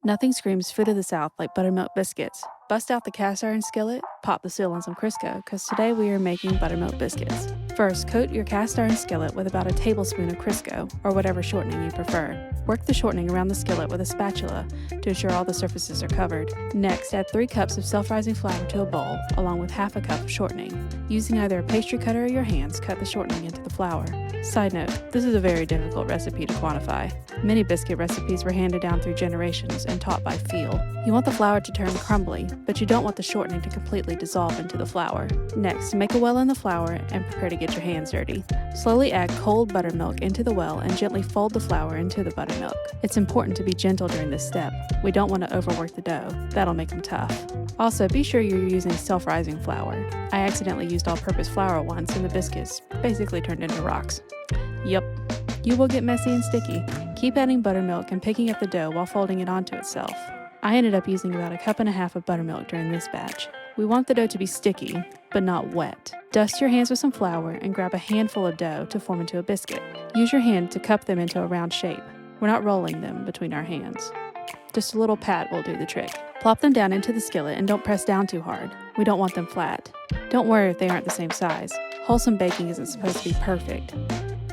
Nothing screams food of the South like buttermilk biscuits. Bust out the cast iron skillet, pop the seal on some Crisco, because today we are making buttermilk biscuits. First, coat your cast iron skillet with about a tablespoon of Crisco, or whatever shortening you prefer. Work the shortening around the skillet with a spatula to ensure all the surfaces are covered. Next, add 3 cups of self-rising flour to a bowl, along with half a cup of shortening. Using either a pastry cutter or your hands, cut the shortening into the flour. Side note, this is a very difficult recipe to quantify. Many biscuit recipes were handed down through generations and taught by feel. You want the flour to turn crumbly, but you don't want the shortening to completely dissolve into the flour. Next, make a well in the flour and prepare to get your hands dirty. Slowly add cold buttermilk into the well and gently fold the flour into the buttermilk. It's important to be gentle during this step. We don't want to overwork the dough. That'll make them tough. Also, be sure you're using self-rising flour. I accidentally used all-purpose flour once and the biscuits basically turned into rocks. Yup, you will get messy and sticky. Keep adding buttermilk and picking up the dough while folding it onto itself. I ended up using about 1.5 cups of buttermilk during this batch. We want the dough to be sticky, but not wet. Dust your hands with some flour and grab a handful of dough to form into a biscuit. Use your hand to cup them into a round shape. We're not rolling them between our hands. Just a little pat will do the trick. Plop them down into the skillet and don't press down too hard. We don't want them flat. Don't worry if they aren't the same size. Wholesome baking isn't supposed to be perfect.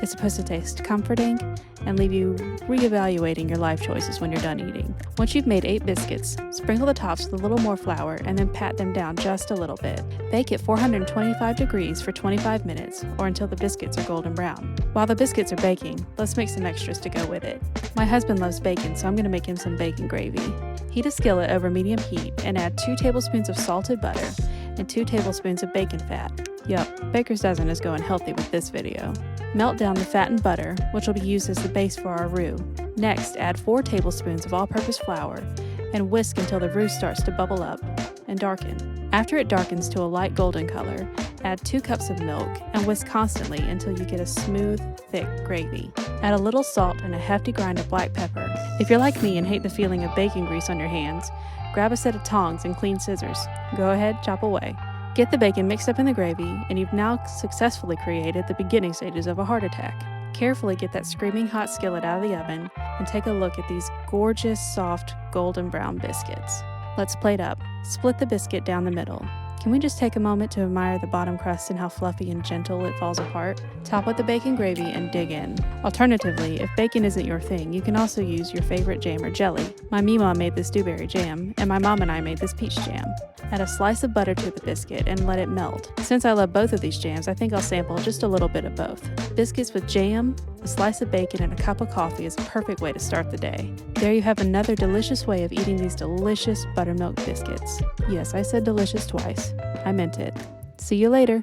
It's supposed to taste comforting and leave you reevaluating your life choices when you're done eating. Once you've made 8 biscuits, sprinkle the tops with a little more flour and then pat them down just a little bit. Bake at 425 degrees for 25 minutes or until the biscuits are golden brown. While the biscuits are baking, let's make some extras to go with it. My husband loves bacon, so I'm going to make him some bacon gravy. Heat a skillet over medium heat and add 2 tablespoons of salted butter and 2 tablespoons of bacon fat. Yup, Baker's Dozen is going healthy with this video. Melt down the fattened butter, which will be used as the base for our roux. Next, add 4 tablespoons of all-purpose flour and whisk until the roux starts to bubble up and darken. After it darkens to a light golden color, add 2 cups of milk and whisk constantly until you get a smooth, thick gravy. Add a little salt and a hefty grind of black pepper. If you're like me and hate the feeling of bacon grease on your hands, grab a set of tongs and clean scissors. Go ahead, chop away. Get the bacon mixed up in the gravy, and you've now successfully created the beginning stages of a heart attack. Carefully get that screaming hot skillet out of the oven and take a look at these gorgeous, soft, golden brown biscuits. Let's plate up. Split the biscuit down the middle. Can we just take a moment to admire the bottom crust and how fluffy and gentle it falls apart? Top with the bacon gravy and dig in. Alternatively, if bacon isn't your thing, you can also use your favorite jam or jelly. My Mima made this dewberry jam, and my mom and I made this peach jam. Add a slice of butter to the biscuit and let it melt. Since I love both of these jams, I think I'll sample just a little bit of both. Biscuits with jam, a slice of bacon, and a cup of coffee is a perfect way to start the day. There you have another delicious way of eating these delicious buttermilk biscuits. Yes, I said delicious twice. I meant it. See you later.